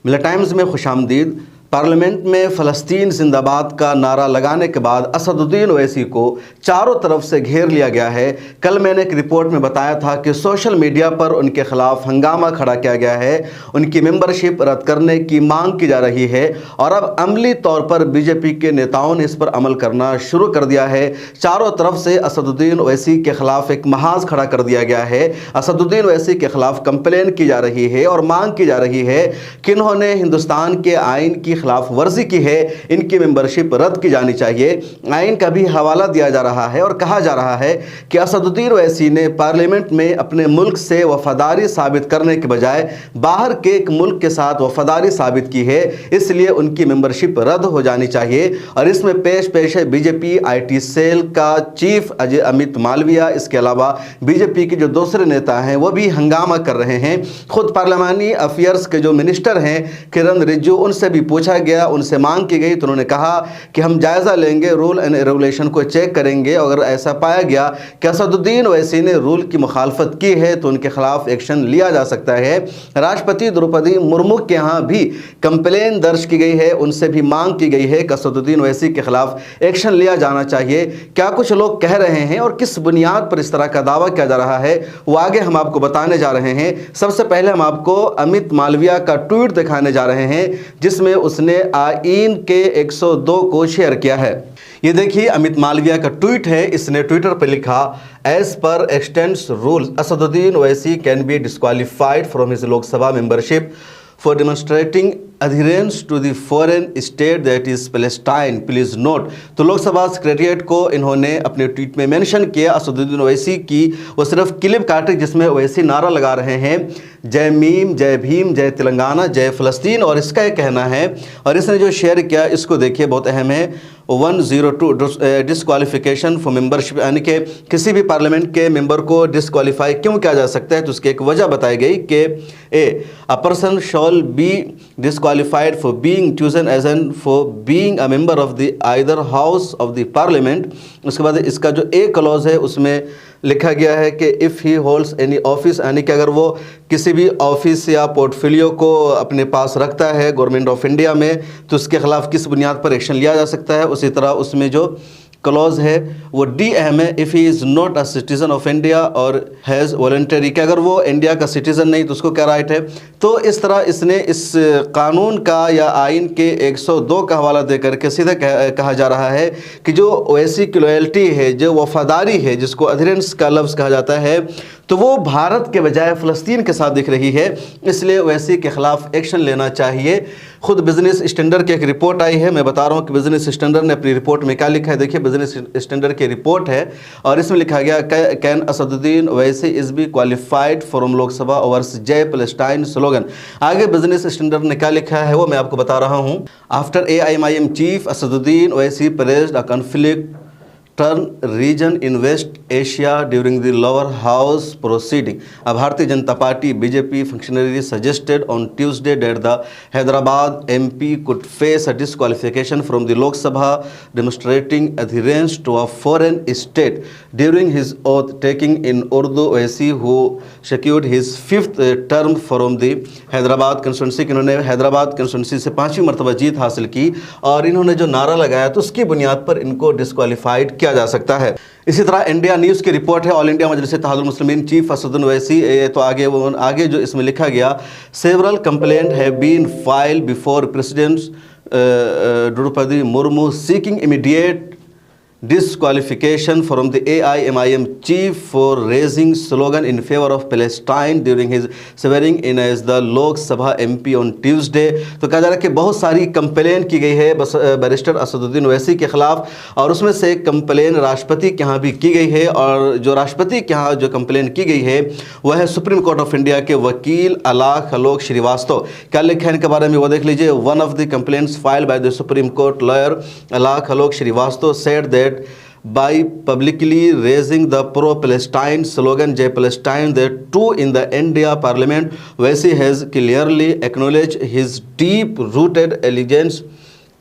ملا ٹائمز میں خوش آمدید۔ پارلیمنٹ میں فلسطین زندہ باد کا نعرہ لگانے کے بعد اسد الدین اویسی کو چاروں طرف سے گھیر لیا گیا ہے۔ کل میں نے ایک رپورٹ میں بتایا تھا کہ سوشل میڈیا پر ان کے خلاف ہنگامہ کھڑا کیا گیا ہے، ان کی ممبرشپ رد کرنے کی مانگ کی جا رہی ہے، اور اب عملی طور پر بی جے پی کے نیتاؤں نے اس پر عمل کرنا شروع کر دیا ہے۔ چاروں طرف سے اسد الدین اویسی کے خلاف ایک محاذ کھڑا کر دیا گیا ہے۔ اسد الدین اویسی کے خلاف کمپلین کی جا رہی ہے اور مانگ کی جا رہی ہے کہ انہوں نے ہندوستان کے آئین کی خلاف ورزی کی ہے، ان کی ممبرشپ رد کی جانی چاہیے۔ آئین کا بھی حوالہ دیا جا رہا ہے اور کہا جا رہا ہے کہ اسد الدین اویسی نے پارلیمنٹ میں اپنے ملک سے وفاداری ثابت کرنے کے بجائے باہر کے ایک ملک کے ساتھ وفاداری ثابت کی ہے، اس لیے ان کی ممبرشپ رد ہو جانی چاہیے۔ اور اس میں پیش ہے B J P I T cell کا چیف امت مالویہ، اس کے علاوہ بی جے پی کے جو دوسرے نیتا ہیں وہ بھی ہنگامہ کر رہے ہیں۔ خود پارلیمانی افیئرز کے جو منسٹر ہیں کرن رجیجو، ان سے بھی پوچھا گیا، ان سے مانگ کی گئی تو انہوں نے کہا کہ ہم جائزہ لیں گے، رول اینڈ ریگولیشن کو چیک کریں گے، اگر ایسا پایا گیا کہ اسد الدین اویسی نے رول کی مخالفت کی ہے تو ان کے خلاف ایکشن لیا جا سکتا ہے۔ راشٹرپتی دروپدی مرمو کے ہاں بھی کمپلین درج کی گئی ہے، ان سے بھی مانگ کی گئی ہے کہ اسد الدین اویسی کے خلاف ایکشن لیا جانا چاہیے۔ کیا کچھ لوگ کہہ رہے ہیں اور کس بنیاد پر اس طرح کا دعویٰ کیا جا رہا ہے وہ آگے ہم آپ کو بتانے جا رہے ہیں۔ سب سے پہلے ہم آپ کو امت مالویہ کا ٹویٹ دکھانے جا رہے ہیں جس میں اس نے آئین کے 102 کو شیئر کیا ہے۔ یہ دیکھیے امت مالویہ کا ٹویٹ ہے، اس نے ٹویٹر پر لکھا، as per existing rules Asaduddin Owaisi can be disqualified from his Lok Sabha membership for demonstrating adherence to the foreign state that is Palestine. Please note. تو لوک سبھا سیکریٹریٹ کو انہوں نے اپنے ٹویٹ میں مینشن کیا اسد الدین اویسی کی وہ صرف کلپ کاٹے جس میں اویسی نعرہ لگا رہے ہیں جے میم، جے بھیم، جے تلنگانہ، جے فلسطین، اور اس کا یہ کہنا ہے، اور اس نے جو شیئر کیا اس کو دیکھیے، بہت اہم ہے، 102 ڈسکوالیفیکیشن فار ممبرشپ، یعنی کہ کسی بھی پارلیمنٹ کے ممبر کو ڈسکوالیفائی کیوں کیا جا سکتا ہے، تو اس کی ایک وجہ بتائی گئی کہ a person shall be disqualified for being chosen as in for being a member of the either house of the parliament۔ اس کے بعد اس کا جو ایک کلوز ہے اس میں لکھا گیا ہے کہ if he holds any office، یعنی کہ اگر وہ کسی بھی آفس یا پورٹ فولیو کو اپنے پاس رکھتا ہے گورنمنٹ آف انڈیا میں تو اس کے خلاف کس بنیاد پر ایکشن لیا جا سکتا ہے۔ اسی طرح اس میں جو کلوز ہے وہ ڈی اہم ہے، if he is not a citizen of India اور has voluntary، کہ اگر وہ انڈیا کا سٹیزن نہیں تو اس کو کیا رائٹ ہے۔ تو اس طرح اس نے اس قانون کا یا آئین کے 102 کا حوالہ دے کر کے سیدھا کہا جا رہا ہے کہ جو اویسی کی لویلٹی ہے، جو وفاداری ہے، جس کو ادھرنس کا لفظ کہا جاتا ہے، تو وہ بھارت کے بجائے فلسطین کے ساتھ دکھ رہی ہے، اس لیے اویسی کے خلاف ایکشن لینا چاہیے۔ خود بزنس اسٹینڈرڈ کی ایک رپورٹ آئی ہے، میں بتا رہا ہوں کہ بزنس اسٹینڈرڈ نے اپنی رپورٹ میں کیا لکھا ہے، دیکھیے بزنس اسٹینڈرڈ کی رپورٹ ہے اور اس میں لکھا گیا can Asaduddin Owaisi is be qualified from Lok Sabha over Jai Palestine slogan. آگے بزنس اسٹینڈرڈ نے کیا لکھا ہے وہ میں آپ کو بتا رہا ہوں۔ After AIMIM chief Asad Uddin Owaisi praised a conflict turn region in West Asia during the lower house proceeding. Bharatiya Janata Party BJP functionaries suggested on Tuesday that the Hyderabad MP could face a disqualification from the Lok Sabha demonstrating adherence to a foreign state. During his oath taking in Urdu, Owaisi, who secured his 5th term from the Hyderabad constituency، انہوں نے حیدرآباد کنسٹیٹوئنسی سے 5ویں مرتبہ جیت حاصل کی، اور انہوں نے جو نعرہ لگایا تو اس کی بنیاد پر ان کو ڈسکوالیفائڈ کیا جا سکتا ہے۔ اسی طرح انڈیا نیوز کی رپورٹ ہے، آل انڈیا مجلس اتحاد المسلمین چیف اسد الدین اویسی، تو آگے جو اس میں لکھا گیا، several complaint have been file before president Draupadi Murmu seeking immediate disqualification from the AIMIM chief for raising slogan in favor of Palestine during his swearing in as the Lok Sabha MP on Tuesday۔ تو کہا جا رہا ہے کہ بہت ساری complain کی گئی ہے بیرسٹر اسد الدین اویسی کے خلاف، اور اس میں سے ایک کمپلین راشٹرپتی کے ہاں بھی کی گئی ہے، اور جو راشٹرپتی کے ہاں جو کمپلین کی گئی ہے وہ ہے سپریم کورٹ آف انڈیا کے وکیل الاکھ آلوک شریواستو۔ کیا لکھا ہے ان کے بارے میں وہ دیکھ لیجئے۔ One of the complaints filed by the Supreme Court lawyer Alakh Alok Srivastava said that by publicly raising the pro-Palestine slogan Jai Palestine, that too in the India Parliament, Owaisi has clearly acknowledged his deep-rooted allegiance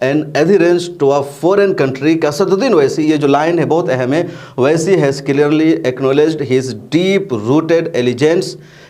and adherence to a foreign country۔ کہ اسد الدین اویسی، یہ جو line ہے بہت اہم ہے، Owaisi has clearly acknowledged his deep-rooted allegiance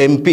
MP